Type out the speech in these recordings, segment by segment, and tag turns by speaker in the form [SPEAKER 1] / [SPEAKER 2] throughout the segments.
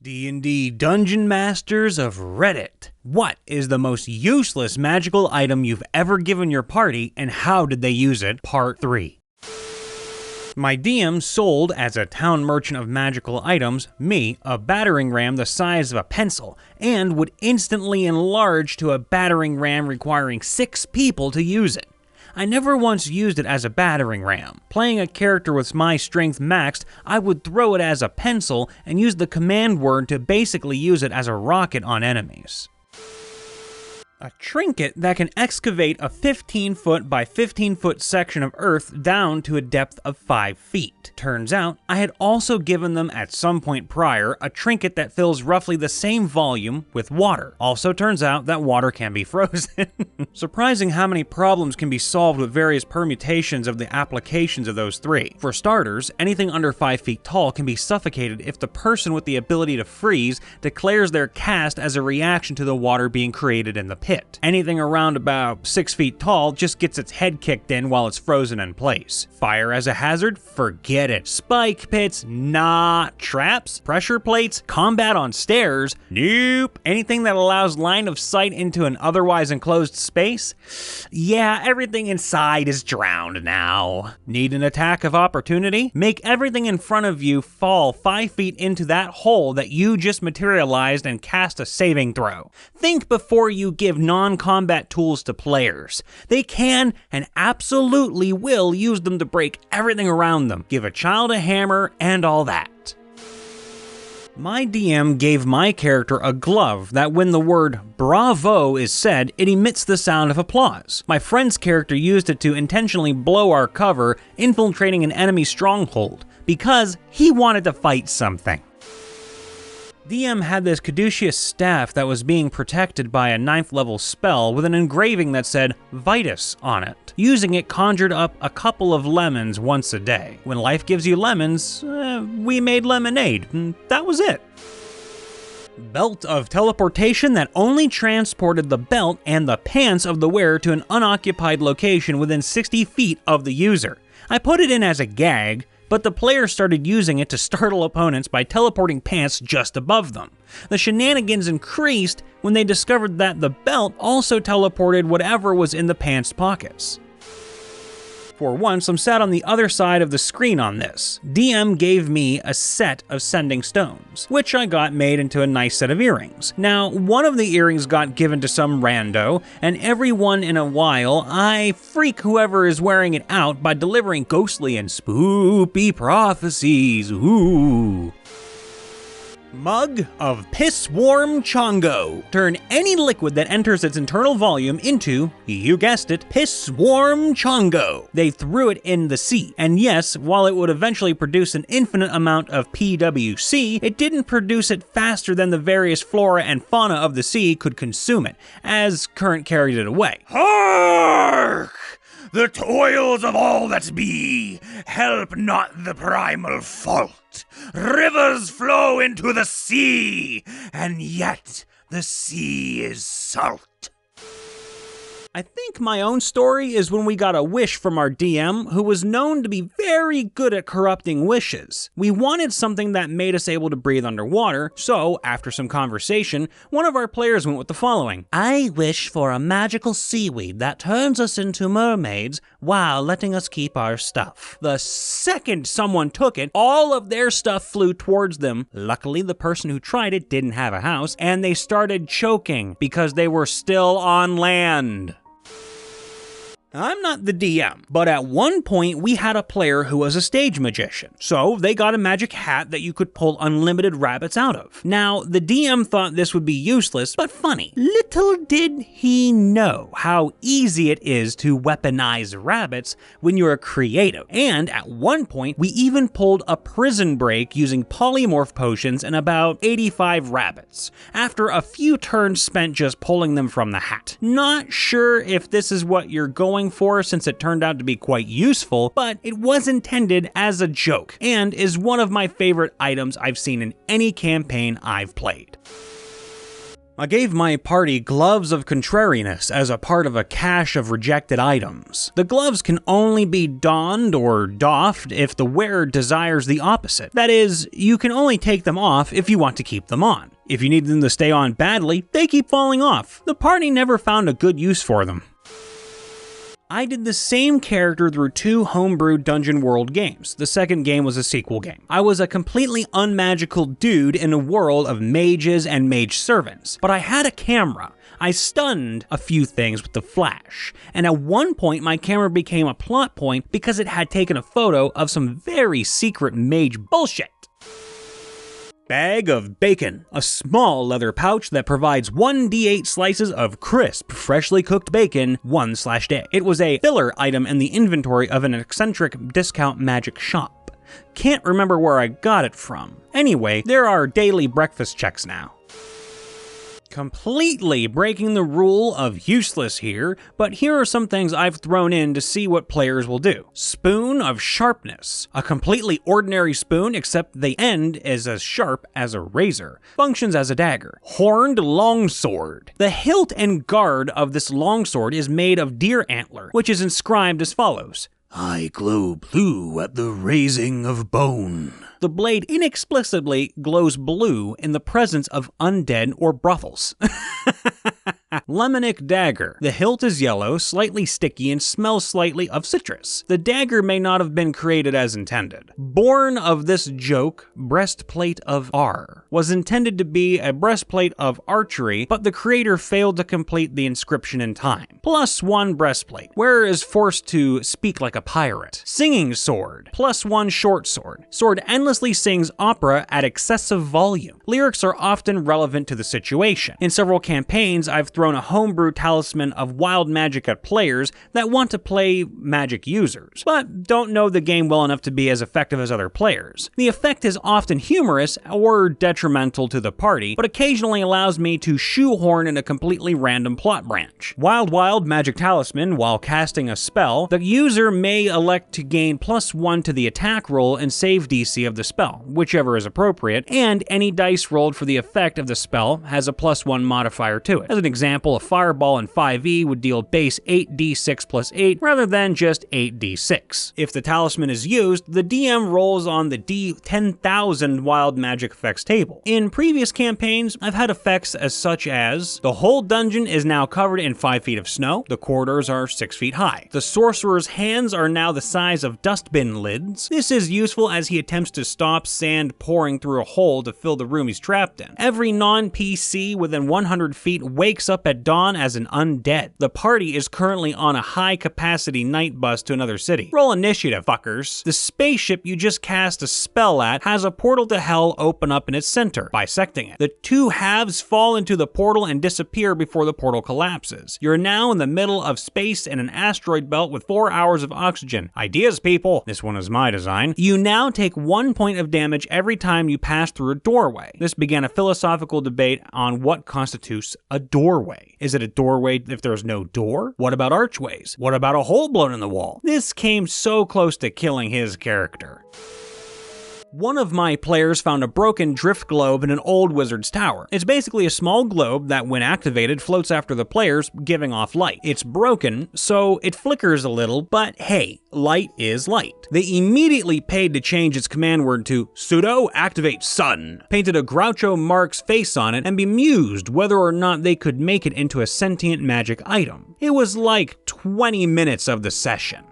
[SPEAKER 1] D&D Dungeon Masters of Reddit. What is the most useless magical item you've ever given your party, and how did they use it? Part 3. My DM sold, as a town merchant of magical items, me a battering ram the size of a pencil, and would instantly enlarge to a battering ram requiring 6 people to use it. I never once used it as a battering ram. Playing a character with my strength maxed, I would throw it as a pencil and use the command word to basically use it as a rocket on enemies. A trinket that can excavate a 15-foot by 15-foot section of earth down to a depth of 5 feet. Turns out, I had also given them at some point prior a trinket that fills roughly the same volume with water. Also turns out that water can be frozen. Surprising how many problems can be solved with various permutations of the applications of those 3. For starters, anything under 5 feet tall can be suffocated if the person with the ability to freeze declares their cast as a reaction to the water being created in the pit. Anything around about 6 feet tall just gets its head kicked in while it's frozen in place. Fire as a hazard? Forget it. Spike pits? Nah. Traps? Pressure plates? Combat on stairs? Nope. Anything that allows line of sight into an otherwise enclosed space? Yeah, everything inside is drowned now. Need an attack of opportunity? Make everything in front of you fall 5 feet into that hole that you just materialized and cast a saving throw. Think before you give non-combat tools to players. They can and absolutely will use them to break everything around them. Give a child a hammer and all that. My DM gave my character a glove that when the word bravo is said, it emits the sound of applause. My friend's character used it to intentionally blow our cover, infiltrating an enemy stronghold, because he wanted to fight something. DM had this caduceus staff that was being protected by a 9th level spell with an engraving that said Vitus on it. Using it conjured up a couple of lemons once a day. When life gives you lemons, we made lemonade. That was it. Belt of teleportation that only transported the belt and the pants of the wearer to an unoccupied location within 60 feet of the user. I put it in as a gag, but the player started using it to startle opponents by teleporting pants just above them. The shenanigans increased when they discovered that the belt also teleported whatever was in the pants pockets. For once, I'm sat on the other side of the screen on this. DM gave me a set of sending stones, which I got made into a nice set of earrings. Now, one of the earrings got given to some rando, and every one in a while, I freak whoever is wearing it out by delivering ghostly and spoopy prophecies. Ooh. Mug of Piss-Warm Chongo. Turn any liquid that enters its internal volume into, you guessed it, Piss-Warm Chongo. They threw it in the sea, and yes, while it would eventually produce an infinite amount of PWC, it didn't produce it faster than the various flora and fauna of the sea could consume it, as current carried it away. Hark! The toils of all that be, help not the primal fault. Rivers flow into the sea, and yet the sea is salt. I think my own story is when we got a wish from our DM, who was known to be very good at corrupting wishes. We wanted something that made us able to breathe underwater, so after some conversation, one of our players went with the following. I wish for a magical seaweed that turns us into mermaids while letting us keep our stuff. The second someone took it, all of their stuff flew towards them. Luckily, the person who tried it didn't have a house, and they started choking because they were still on land. I'm not the DM, but at one point we had a player who was a stage magician, so they got a magic hat that you could pull unlimited rabbits out of. Now, the DM thought this would be useless, but funny. Little did he know how easy it is to weaponize rabbits when you're creative. And at one point, we even pulled a prison break using polymorph potions and about 85 rabbits, after a few turns spent just pulling them from the hat. Not sure if this is what you're going for, since it turned out to be quite useful, but it was intended as a joke, and is one of my favorite items I've seen in any campaign I've played. I gave my party gloves of contrariness as a part of a cache of rejected items. The gloves can only be donned or doffed if the wearer desires the opposite. That is, you can only take them off if you want to keep them on. If you need them to stay on badly, they keep falling off. The party never found a good use for them. I did the same character through 2 homebrewed Dungeon World games. The second game was a sequel game. I was a completely unmagical dude in a world of mages and mage servants, but I had a camera. I stunned a few things with the flash, and at one point my camera became a plot point because it had taken a photo of some very secret mage bullshit. Bag of bacon, a small leather pouch that provides 1d8 slices of crisp, freshly cooked bacon 1/day. It was a filler item in the inventory of an eccentric discount magic shop. Can't remember where I got it from. Anyway, there are daily breakfast checks now. Completely breaking the rule of useless here, but here are some things I've thrown in to see what players will do. Spoon of sharpness. A completely ordinary spoon, except the end is as sharp as a razor. Functions as a dagger. Horned longsword. The hilt and guard of this longsword is made of deer antler, which is inscribed as follows: "I glow blue at the raising of bone." The blade inexplicably glows blue in the presence of undead or brothels. Lemonic dagger. The hilt is yellow, slightly sticky, and smells slightly of citrus. The dagger may not have been created as intended. Born of this joke, breastplate of R was intended to be a breastplate of archery, but the creator failed to complete the inscription in time. +1 breastplate. Wearer is forced to speak like a pirate. Singing sword. +1 short sword. Sword endlessly sings opera at excessive volume. Lyrics are often relevant to the situation. In several campaigns, I've thrown a homebrew talisman of wild magic at players that want to play magic users, but don't know the game well enough to be as effective as other players. The effect is often humorous or detrimental to the party, but occasionally allows me to shoehorn in a completely random plot branch. Wild magic talisman. While casting a spell, the user may elect to gain +1 to the attack roll and save DC of the spell, whichever is appropriate, and any dice rolled for the effect of the spell has a +1 modifier to it. As an example, a fireball in 5e would deal base 8d6 + 8 rather than just 8d6. If the talisman is used, the DM rolls on the D10,000 wild magic effects table. In previous campaigns, I've had effects as such as: the whole dungeon is now covered in 5 feet of snow, the corridors are 6 feet high. The sorcerer's hands are now the size of dustbin lids. This is useful as he attempts to stop sand pouring through a hole to fill the room he's trapped in. Every non-PC within 100 feet wakes up at dawn as an undead. The party is currently on a high-capacity night bus to another city. Roll initiative, fuckers. The spaceship you just cast a spell at has a portal to hell open up in its center, bisecting it. The 2 halves fall into the portal and disappear before the portal collapses. You're now in the middle of space in an asteroid belt with 4 hours of oxygen. Ideas, people. This one is my design. You now take 1 point of damage every time you pass through a doorway. This began a philosophical debate on what constitutes a doorway. Is it a doorway if there's no door? What about archways? What about a hole blown in the wall? This came so close to killing his character. One of my players found a broken drift globe in an old wizard's tower. It's basically a small globe that, when activated, floats after the players, giving off light. It's broken, so it flickers a little, but hey, light is light. They immediately paid to change its command word to sudo activate sun, painted a Groucho Marx face on it, and bemused whether or not they could make it into a sentient magic item. It was like 20 minutes of the session.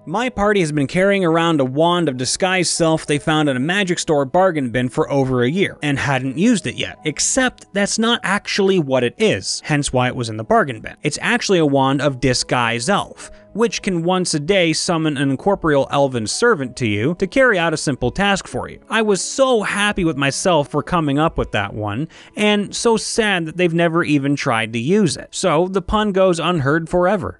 [SPEAKER 1] My party has been carrying around a wand of disguise self they found in a magic store bargain bin for over a year, and hadn't used it yet. Except that's not actually what it is, hence why it was in the bargain bin. It's actually a wand of disguise elf, which can once a day summon an incorporeal elven servant to you to carry out a simple task for you. I was so happy with myself for coming up with that one, and so sad that they've never even tried to use it. So the pun goes unheard forever.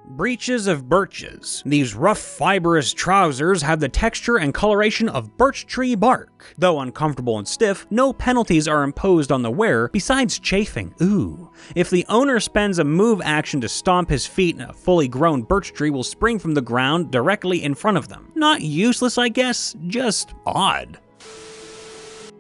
[SPEAKER 1] Breeches of birches. These rough, fibrous trousers have the texture and coloration of birch tree bark. Though uncomfortable and stiff, no penalties are imposed on the wearer besides chafing. Ooh. If the owner spends a move action to stomp his feet, a fully grown birch tree will spring from the ground directly in front of them. Not useless, I guess, just odd.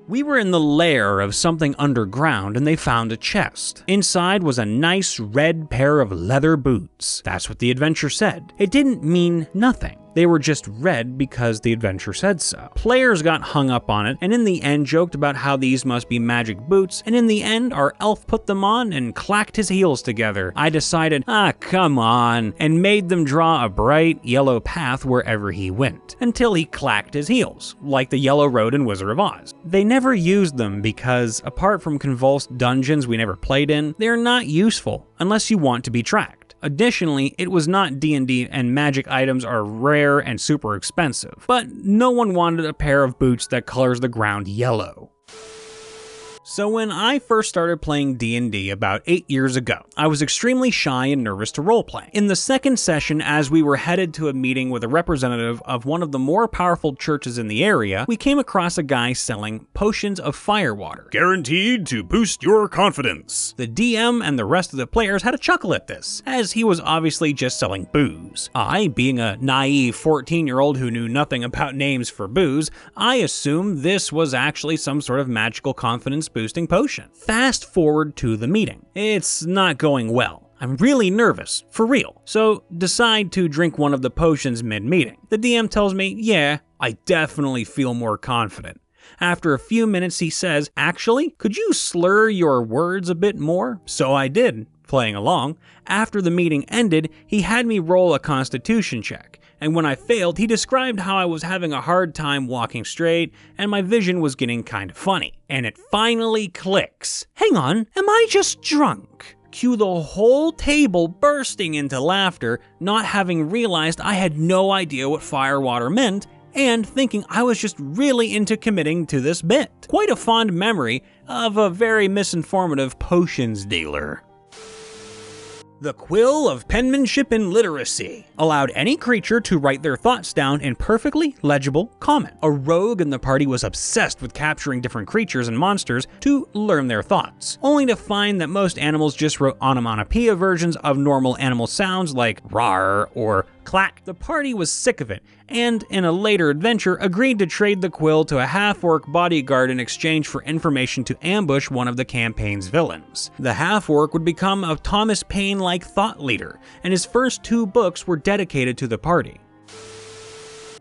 [SPEAKER 1] We were in the lair of something underground and they found a chest. Inside was a nice red pair of leather boots. That's what the adventure said. It didn't mean nothing. They were just red because the adventure said so. Players got hung up on it and in the end joked about how these must be magic boots, and in the end our elf put them on and clacked his heels together. I decided, come on, and made them draw a bright yellow path wherever he went, until he clacked his heels, like the yellow road in Wizard of Oz. They never used them because, apart from convulsed dungeons we never played in, they're not useful unless you want to be tracked. Additionally, it was not D&D and magic items are rare and super expensive, but no one wanted a pair of boots that colors the ground yellow. So when I first started playing D&D about 8 years ago, I was extremely shy and nervous to roleplay. In the second session, as we were headed to a meeting with a representative of one of the more powerful churches in the area, we came across a guy selling potions of Firewater. Guaranteed to boost your confidence. The DM and the rest of the players had a chuckle at this, as he was obviously just selling booze. I, being a naive 14-year-old who knew nothing about names for booze, I assumed this was actually some sort of magical confidence boosting potion. Fast forward to the meeting. It's not going well. I'm really nervous, for real. So decide to drink one of the potions mid-meeting. The DM tells me, yeah, I definitely feel more confident. After a few minutes he says, actually, could you slur your words a bit more? So I did, playing along. After the meeting ended, he had me roll a constitution check. And when I failed, he described how I was having a hard time walking straight and my vision was getting kind of funny. And it finally clicks. Hang on, am I just drunk? Cue the whole table bursting into laughter, not having realized I had no idea what Firewater meant and thinking I was just really into committing to this bit. Quite a fond memory of a very misinformative potions dealer. The quill of penmanship and literacy allowed any creature to write their thoughts down in perfectly legible comment. A rogue in the party was obsessed with capturing different creatures and monsters to learn their thoughts, only to find that most animals just wrote onomatopoeia versions of normal animal sounds like rar or clack. The party was sick of it, and in a later adventure agreed to trade the quill to a half-orc bodyguard in exchange for information to ambush one of the campaign's villains. The half-orc would become a Thomas Paine-like thought leader, and his first 2 books were dedicated to the party.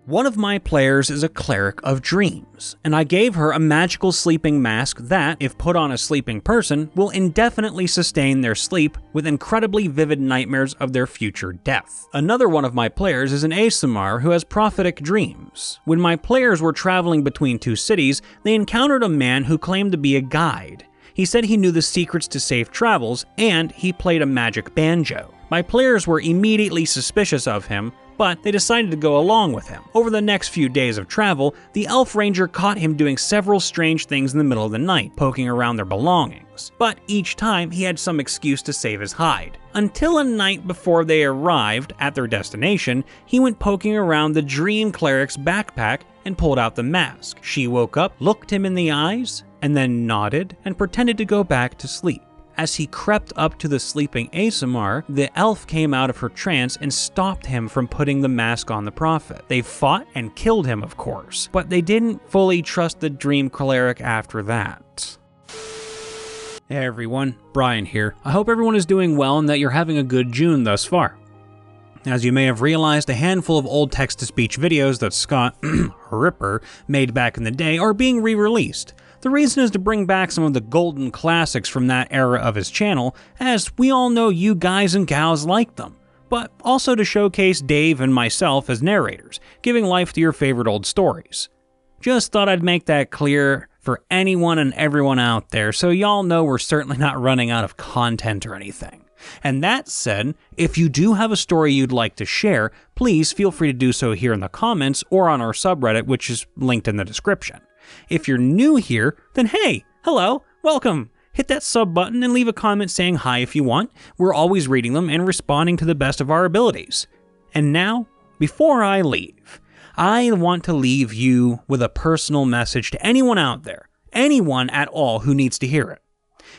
[SPEAKER 1] One of my players is a cleric of dreams, and I gave her a magical sleeping mask that, if put on a sleeping person, will indefinitely sustain their sleep with incredibly vivid nightmares of their future death. Another one of my players is an ASMR who has prophetic dreams. When my players were traveling between 2 cities, they encountered a man who claimed to be a guide. He said he knew the secrets to safe travels, and he played a magic banjo. My players were immediately suspicious of him, but they decided to go along with him. Over the next few days of travel, the elf ranger caught him doing several strange things in the middle of the night, poking around their belongings. But each time he had some excuse to save his hide. Until a night before they arrived at their destination, he went poking around the dream cleric's backpack and pulled out the mask. She woke up, looked him in the eyes, and then nodded and pretended to go back to sleep. As he crept up to the sleeping ASMR, the elf came out of her trance and stopped him from putting the mask on the prophet. They fought and killed him, of course, but they didn't fully trust the dream cleric after that. Hey everyone, Brian here. I hope everyone is doing well and that you're having a good June thus far. As you may have realized, a handful of old text-to-speech videos that Scott Ripper made back in the day are being re-released. The reason is to bring back some of the golden classics from that era of his channel, as we all know you guys and gals like them, but also to showcase Dave and myself as narrators, giving life to your favorite old stories. Just thought I'd make that clear for anyone and everyone out there, so y'all know we're certainly not running out of content or anything. And that said, if you do have a story you'd like to share, please feel free to do so here in the comments or on our subreddit, which is linked in the description. If you're new here, then hey, hello, welcome. Hit that sub button and leave a comment saying hi if you want. We're always reading them and responding to the best of our abilities. And now, before I leave, I want to leave you with a personal message to anyone out there, anyone at all who needs to hear it.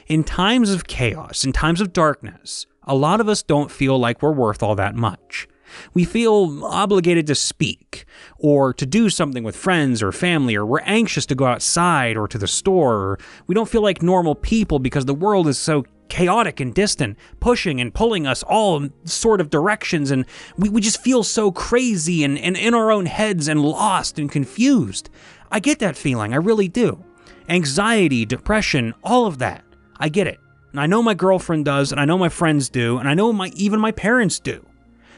[SPEAKER 1] In times of chaos, in times of darkness, a lot of us don't feel like we're worth all that much. We feel obligated to speak, or to do something with friends or family, or we're anxious to go outside or to the store, or we don't feel like normal people because the world is so chaotic and distant, pushing and pulling us all sort of directions, and we just feel so crazy and in our own heads and lost and confused. I get that feeling, I really do. Anxiety, depression, all of that. I get it. And I know my girlfriend does, and I know my friends do, and I know even my parents do.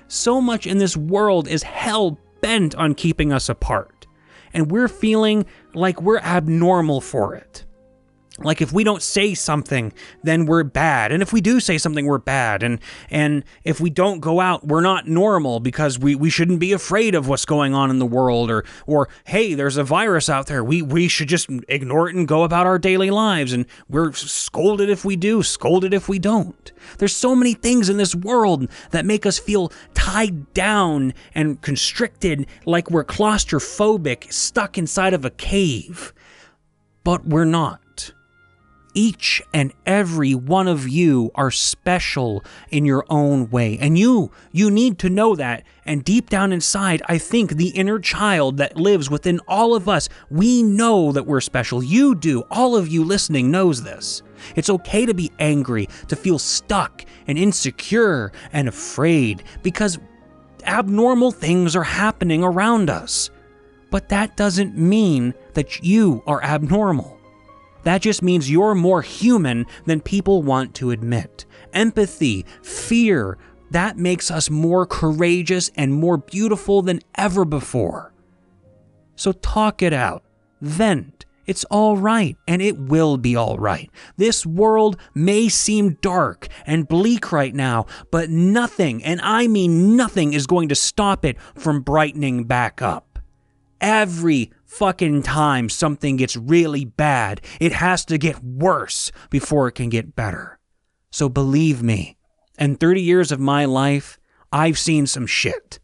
[SPEAKER 1] So much in this world is hell-bent on keeping us apart, and we're feeling like we're abnormal for it. Like if we don't say something, then we're bad, and if we do say something, we're bad, and if we don't go out, we're not normal because we shouldn't be afraid of what's going on in the world, or hey, there's a virus out there, we should just ignore it and go about our daily lives, and we're scolded if we do, scolded if we don't. There's so many things in this world that make us feel tied down and constricted, like we're claustrophobic, stuck inside of a cave. But we're not. Each and every one of you are special in your own way, and you need to know that. And deep down inside, I think the inner child that lives within all of us, we know that we're special. You do. All of you listening knows this. It's okay to be angry, to feel stuck and insecure and afraid, because abnormal things are happening around us. But that doesn't mean that you are abnormal. That just means you're more human than people want to admit. Empathy, fear, that makes us more courageous and more beautiful than ever before. So talk it out. Vent. It's all right, and it will be all right. This world may seem dark and bleak right now, but nothing, and I mean nothing, is going to stop it from brightening back up. Every fucking time something gets really bad, it has to get worse before it can get better. So believe me, in 30 years of my life, I've seen some shit,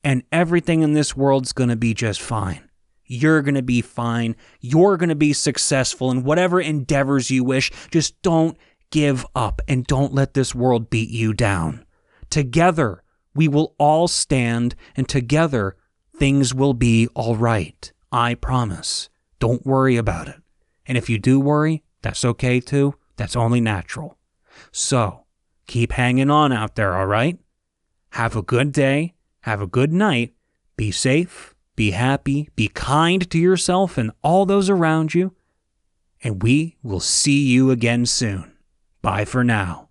[SPEAKER 1] and everything in this world's gonna be just fine. You're gonna be fine. You're gonna be successful in whatever endeavors you wish. Just don't give up, and don't let this world beat you down. Together, we will all stand, and together, things will be all right. I promise. Don't worry about it. And if you do worry, that's okay too. That's only natural. So, keep hanging on out there, all right? Have a good day. Have a good night. Be safe. Be happy. Be kind to yourself and all those around you. And we will see you again soon. Bye for now.